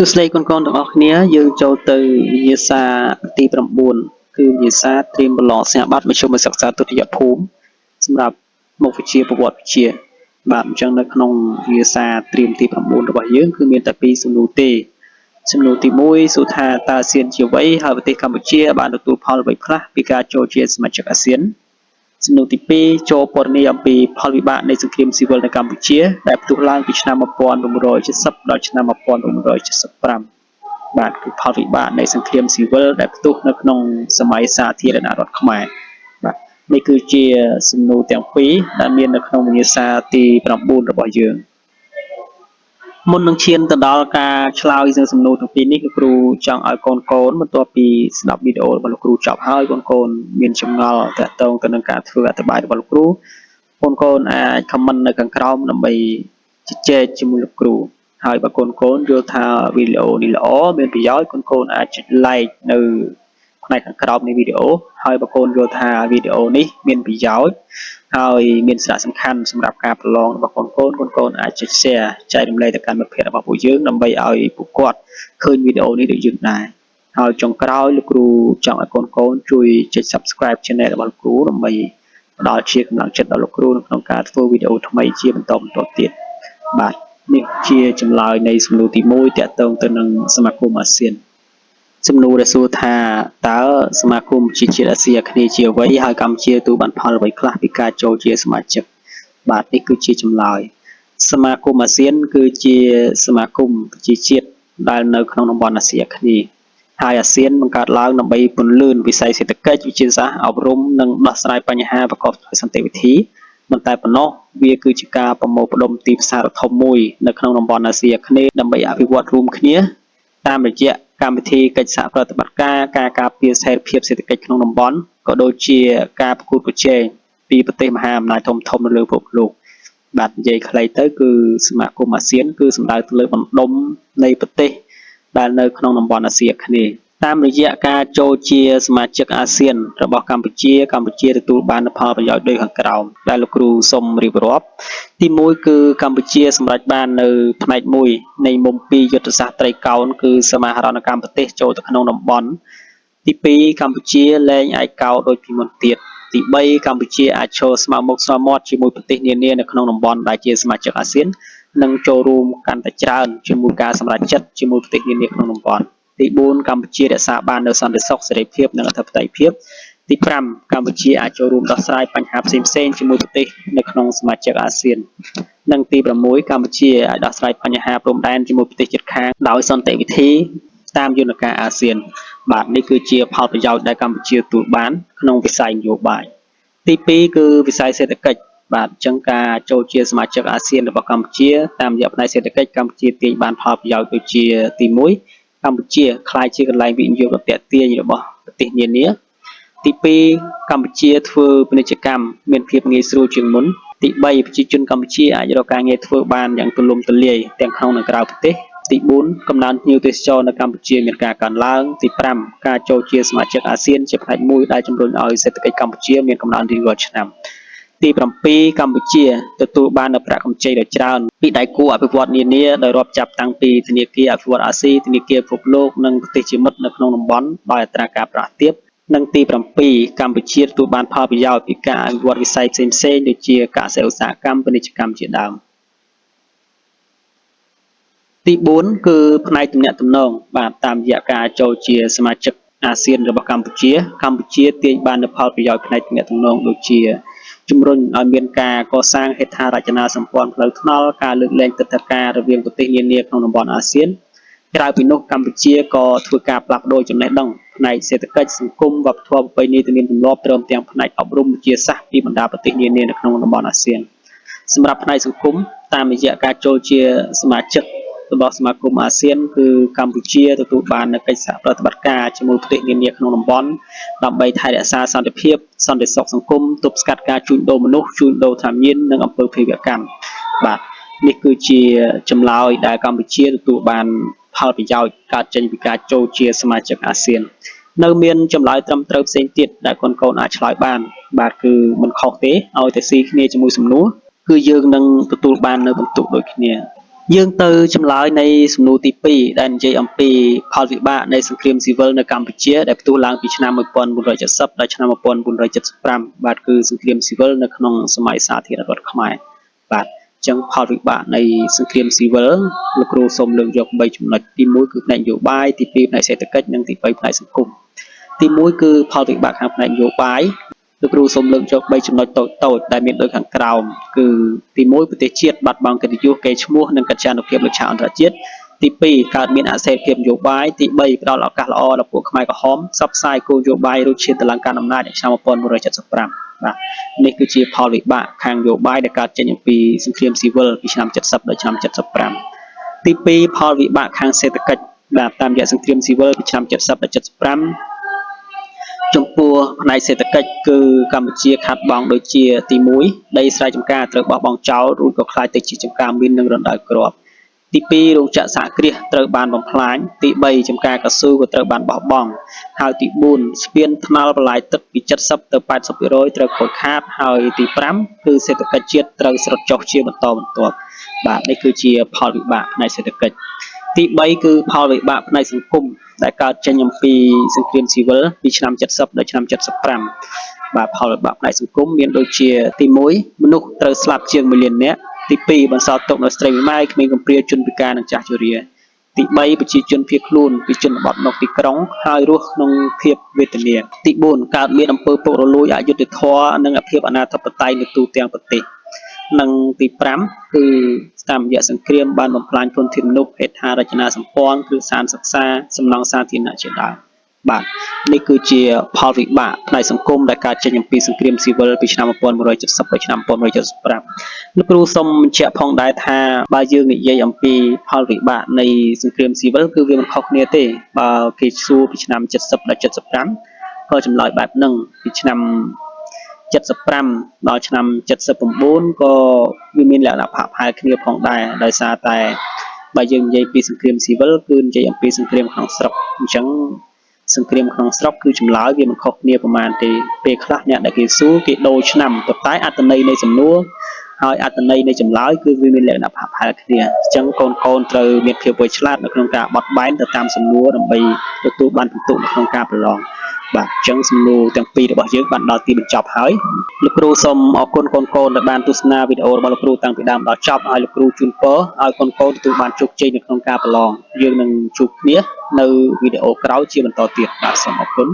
សួស្តីកូនៗទាំងអស់គ្នាយើងចូលទៅវិញ្ញាសាទី9គឺវិញ្ញាសាត្រៀមប្រឡងសញ្ញាបត្រមធ្យមសិក្សាទុតិយភូមិសម្រាប់មុខវិជ្ជាប្រវត្តិវិទ្យាបាទអញ្ចឹងនៅក្នុងវិញ្ញាសាត្រៀមទី9របស់យើងគឺមានតែ2សំណួរទេសំណួរទី1សួរថាតើអាស៊ានជាអ្វីហើយប្រទេសកម្ពុជាបានទទួលផលអ្វីខ្លះពីការចូលជាសមាជិកអាស៊ានសំណួរទី2ចូលពណ៌នាអំពីផលវិបាកនៃសង្គ្រាមស៊ីវិលនៅកម្ពុជាដែលផ្ទុះឡើងពីឆ្នាំ1970ដល់ឆ្នាំ1975បាទគឺផលវិបាកនៃសង្គ្រាមស៊ីវិលដែលផ្ទុះនៅក្នុងសម័យសាធារណរដ្ឋខ្មែរបាទនេះគឺជាសំណួរទាំងពីរដែលមាននៅក្នុងវិញ្ញាសាទី9របស់យើងមុននឹងឈានទៅដល់ការឆ្លើយនឹងសំណួរទាំងពីរនេះលោកគ្រូចង់ឲ្យកូនៗបន្ទាប់ពីស្ដាប់វីដេអូរបស់លោកគ្រូចប់ហើយកូនៗមានចម្ងល់ទាក់ទងទៅនឹងការធ្វើអត្ថបទរបស់លោកគ្រូកូនៗអាច comment នៅខាងក្រោមដើម្បីជជែកជាមួយលោកគ្រូហើយបើកូនៗយល់ថាវីដេអូនេះល្អមានប្រយោជន៍កូនៗអាចចុច like នៅផ្នែកខាងក្រោមនៃវីដេអូហើយបើកូនយល់ថាវីដេអូនេះមានប្រយោជន៍ហើយមានសារៈសំខាន់សម្រាប់ការប្រឡងរបស់កូនៗអាចចុច share ចែករំលែកទៅកាន់មិត្តភ័ក្តិរបស់ពួកយើងដើម្បីឲ្យពួកគាត់ឃើញវីដេអូនេះដូចយើងដែរហើយចុងក្រោយលោកគ្រូចង់ឲ្យកូនៗជួយចុច subscribe channel របស់លោកគ្រូដើម្បីផ្ដល់ជាកម្លាំងចិត្តដល់លោកគ្រូក្នុងការធ្វើវីដេអូថ្មីជាបន្តទៀតបាទនេះជាចម្លើយនៃសំណួរទី1ទាក់ទងទៅនឹងសមាគមអាស៊ានសំណួរដែលសួរថាតើសមាគមជាជាតិអាស៊ីអាគ្នេយ៍ជាអ្វីហើយកម្ពុជាទទួលបានផលអ្វីខ្លះពីការចូលជាសមាជិកបាទនេះគឺជាចម្លើយសមាគមអាស៊ានគឺជាសមាគមប្រជាជាតិដែលនៅក្នុងតំបន់អាស៊ីអាគ្នេយ៍ហើយអាស៊ានបង្កើតឡើងដើម្បីពន្លឿនវិស័យសេដ្ឋកិច្ចវិទ្យាសាស្ត្រអប់រំនិងដោះស្រាយបញ្ហាប្រកបដោយសន្តិវិធីមិនតែប៉ុណ្ណោះវាគឺជាការប្រមូលផ្ដុំទីផ្សារធំមួយនៅក្នុងតំបន់អាស៊ីអាគ្នេយ៍ដើម្បីអភិវឌ្ឍរួមគ្នាតាមរយៈកម្មវិធីកិច្ចសហប្រតិបត្តិការការពារស្ថិរភាពសេដ្ឋកិច្ចក្នុងតំបន់ក៏ដូចជាការប្រកួតប្រជែងពីប្រទេសមហាអំណាចធំៗនៅលើពិភពលោកបាទនិយាយខ្លីទៅគឺសមាគមអាស៊ានគឺសំដៅទៅលើបណ្ដុំនៃប្រទេសដែលនៅក្នុងតំបន់អាស៊ីអាគ្នេយ៍តាមរយៈការចូលជាសមាជិកអាស៊ានរបស់កម្ពុជាទទួលបានផលប្រយោជន៍ដូចខាងក្រោមដែលលោកគ្រូសូមរៀបរាប់ទី1គឺកម្ពុជាសម្រេចបាននៅផ្នែកមួយនៃមុំ2យុទ្ធសាស្ត្រត្រីកោណគឺសមាហរណកម្មប្រទេសចូលទៅក្នុងតំបន់ទី2កម្ពុជាលែងឯកោដូចពីមុនទៀតទី3កម្ពុជាអាចឈរស្មើមុខស្មើមាត់ជាមួយប្រទេសនានានៅក្នុងតំបន់ដែលជាសមាជិកអាស៊ាននិងចូលរួមកាន់តែច្រើនជាមួយការសម្រេចចិត្តជាមួយប្រទេសនានាក្នុងតំបន់ទី4កម្ពុជារក្សាបាននូវសន្តិសុខសេរីភាពនិងអធិបតេយ្យភាពទី5កម្ពុជាអាចចូលរួមដោះស្រាយបញ្ហាផ្សេងៗជាមួយប្រទេសនៅក្នុងសមាជិកអាស៊ាននិងទី6កម្ពុជាអាចដោះស្រាយបញ្ហាព្រំដែនជាមួយប្រទេសជិតខាងដោយសន្តិវិធីតាមយន្តការអាស៊ានបាទនេះគឺជាផលប្រយោជន៍ដែលកម្ពុជាទទួលបានក្នុងវិស័យនយោបាយទី2គឺវិស័យសេដ្ឋកិច្ចបាទអញ្ចឹងការចូលជាសមាជិកអាស៊ានរបស់កម្ពុជាតាមរយៈផ្នែកសេដ្ឋកិច្ចកម្ពុជាទាញបានផលប្រយោជន៍ដូចជាទី1កម្ពុជាក្លាយជាកន្លែងវិនិយោគដ៏ទាក់ទាញរបស់ប្រទេសនានាទី2កម្ពុជាធ្វើពាណិជ្ជកម្មមានភាពងាយស្រួលជាងមុនទី3ប្រជាជនកម្ពុជាអាចរកការងារធ្វើបានយ៉ាងទូលំទូលាយទាំងក្នុងនិងក្រៅប្រទេសទី4កំណើនភ្ញៀវទេសចរនៅកម្ពុជាមានការកើនឡើងទី5ការចូលជាសមាជិកអាស៊ានជាផ្នែកមួយដែលជំរុញឲ្យសេដ្ឋកិច្ចកម្ពុជាមានកំណើនរៀងរាល់ឆ្នាំទី7កម្ពុជាទទួលបាននូវប្រាក់កម្ចីដ៏ច្រើនពីដៃគូអភិវឌ្ឍន៍នានាដោយរាប់ចាប់តាំងពីធនាគារអភិវឌ្ឍន៍អាស៊ីធនាគារពិភពលោកនិងប្រទេសជាមិត្តនៅក្នុងតំបន់ដោយអត្រាការប្រាក់ទាបនិងទី7កម្ពុជាទទួលបានផលប្រយោជន៍ពីការអភិវឌ្ឍវិស័យផ្សេងៗដូចជាកសិឧស្សាហកម្មពាណិជ្ជកម្មជាដើមទី4គឺផ្នែកទំនាក់ទំនងបាទតាមរយៈការចូលជាសមាជិកអាស៊ានរបស់កម្ពុជាទាញបាននូវផលប្រយោជន៍ផ្នែកទំនាក់ទំនងដូចជាជំរុញឲ្យមានការកសាងហេដ្ឋារចនាសម្ព័ន្ធផ្លូវថ្នល់ការលើកលែងទិដ្ឋាការរវាងប្រទេសនានាក្នុងតំបន់អាស៊ានក្រៅពីនោះកម្ពុជាក៏ធ្វើការផ្លាស់ប្ដូរចំណេះដឹងផ្នែកសេដ្ឋកិច្ចសង្គមវប្បធម៌ប្រពៃណីទំនៀមទម្លាប់ព្រមទាំងផ្នែកអប់រំវិទ្យាសាស្ត្រពីបណ្ដាប្រទេសនានានៅក្នុងតំបន់អាស៊ានសម្រាប់ផ្នែកសង្គមតាមរយៈការចូលជាសមាជិករបស់សមាគមអាស៊ានគឺកម្ពុជាទទួលបាននូវកិច្ចសហប្រតិបត្តិការជាមួយប្រទេសនានាក្នុងតំបន់ដើម្បីថែរក្សាសន្តិភាពសន្តិសុខសង្គមទប់ស្កាត់ការជួញដូរមនុស្សជួញដូរធម្មយាននិងអំពើភេរវកម្មបាទនេះគឺជាចម្លើយដែលកម្ពុជាទទួលបានផលប្រយោជន៍កើតចេញពីការចូលជាសមាជិកអាស៊ាននៅមានចម្លើយត្រឹមត្រូវផ្សេងទៀតដែលកូនៗអាចឆ្លើយបានបាទគឺមិនខុសទេឲ្យតែស៊ីគ្នាជាមួយសំណួរគឺយើងនឹងទទួលបាននៅបន្ទុកដូចគ្នា យើងទៅចម្លើយនៃសំណួរទី2ដែលនិយាយអំពីផលវិបាកនៃសង្គ្រាមស៊ីវិលនៅកម្ពុជាដែលផ្ទុះឡើងពីឆ្នាំ1970ដល់ឆ្នាំ1975បាទគឺសង្គ្រាមស៊ីវិលនៅក្នុងសម័យសាធារណរដ្ឋខ្មែរបាទអញ្ចឹងផលវិបាកនៃសង្គ្រាមស៊ីវិលលោកគ្រូសូមលើកយក3ចំណុចទី1គឺផ្នែកនយោបាយទី2ផ្នែកសេដ្ឋកិច្ចនិងទី3ផ្នែកសង្គមទី1គឺផលវិបាកខាងផ្នែកនយោបាយលោកគ្រូសូមលើកយក3ចំណុចតូចៗដែលមានដូចខាងក្រោមគឺទី1ប្រទេសជាតិបាត់បង់កិត្តិយសកេរ្តិ៍ឈ្មោះនិងកិត្យានុភាពលើឆាកអន្តរជាតិទី2កើតមានអស្ថិរភាពនយោបាយទី3ផ្ដល់ឱកាសល្អដល់ពួកខ្មែរក្រហមផ្សព្វផ្សាយគោលនយោបាយរុឈានទៅឡើងកាន់អំណាចនៅឆ្នាំ1975បាទនេះគឺជាផលវិបាកខាងនយោបាយដែលកើតចេញអំពីសង្គ្រាមស៊ីវិលពីឆ្នាំ70ដល់ឆ្នាំ75ទី2ផលវិបាកខាងសេដ្ឋកិច្ចបាទតាមរយៈសង្គ្រាមស៊ីវិលពីឆ្នាំ70ដល់75ចំពោះផ្នែកសេដ្ឋកិច្ចគឺកម្ពុជាខាត់បងដូចជាទី1ដីស្រែចម្ការត្រូវបោះបង់ចោលរួចក៏ខ្លាយទៅជាចម្ការមីននិងរណ្ដៅគ្រាប់ទី2រោងចក្រសហគ្រាសត្រូវបានបំផ្លាញទី3ចម្ការកៅស៊ូក៏ត្រូវបានបោះបង់ហើយទី4ស្ពានថ្នល់បន្លាយទឹកពី70ទៅ80%ត្រូវខូចខាតហើយទី5គឺសេដ្ឋកិច្ចជាតិត្រូវស្រុតចុះជាបន្តបន្ទាប់បាទនេះគឺជាផលវិបាកផ្នែកសេដ្ឋកិច្ចទី3គឺផលវិបាកផ្នែកសង្គមដែលកើតចេញអំពីសង្គ្រាមស៊ីវិលពីឆ្នាំ70ដល់ឆ្នាំ75បាទផលវិបាកផ្នែកសង្គមមានដូចជាទី1មនុស្សត្រូវស្លាប់ជាង1លាននាក់ទី2បន្សល់ទុកនៅស្ត្រីមេម៉ាយក្មេងកំព្រាជនពិការនិងចាស់ជរាទី3ប្រជាជនភៀសខ្លួនពីជនបទមកទីក្រុងហើយរស់ក្នុងភាពវេទនាទី4កើតមានអំពើពុករលួយអយុត្តិធម៌និងអភាពអនាធិបតេយ្យនៅទូទាំងប្រទេសនិងទី5គឺតាមរយៈសង្គ្រាមបានបំផ្លាញធនធានមនុស្សហេដ្ឋារចនាសម្ព័ន្ធគ្រឹះស្ថានសិក្សាសំណង់សាធារណៈជាដើមបាទនេះគឺជាផលវិបាកផ្នែកសង្គមដែលកើតចេញអំពីសង្គ្រាមស៊ីវិលពីឆ្នាំ1970ដល់ឆ្នាំ1975លោកគ្រូសូមបញ្ជាក់ផងដែរថាបើយើងនិយាយអំពីផលវិបាកនៃសង្គ្រាមស៊ីវិលគឺវាមិនខុសគ្នាទេបើគេសួរពីឆ្នាំ70ដល់75ក៏ចម្លើយបែបហ្នឹងពីឆ្នាំ75ដល់ឆ្នាំ79ក៏វាមានលក្ខណៈផាកផាយគ្នាផងដែរដោយសារតែបើយើងនិយាយពីសង្គ្រាមស៊ីវិលគឺនិយាយអំពីសង្គ្រាមក្នុងស្រុកអញ្ចឹងសង្គ្រាមក្នុងស្រុកគឺចម្លើយវាមិនខុសគ្នាប្រហែលទេពេលខ្លះអ្នកដែលគេសួរគេដូរឆ្នាំប៉ុន្តែអត្ថន័យនៃសំណួរហើយអត្ថន័យនៃចម្លើយគឺវាមានលក្ខណៈផាកផាយគ្នាអញ្ចឹងកូនត្រូវមានភាពវៃឆ្លាតនៅក្នុងការបត់បែនទៅតាមសំណួរដើម្បីទទួលបានពិន្ទុនៅក្នុងការប្រឡងបាទអញ្ចឹងសំណួរទាំងពីររបស់យើងបានដល់ទីបញ្ចប់ហើយលោកគ្រូសូមអរគុណកូនដែលបានទស្សនាវីដេអូរបស់លោកគ្រូតាំងពីដើមដល់ចប់ហើយលោកគ្រូជូនពរឲ្យកូនទទួលបានជោគជ័យនៅក្នុងការប្រឡងយើងនឹងជួបគ្នានៅវីដេអូក្រោយជាបន្តទៀតបាទសូមអរគុណ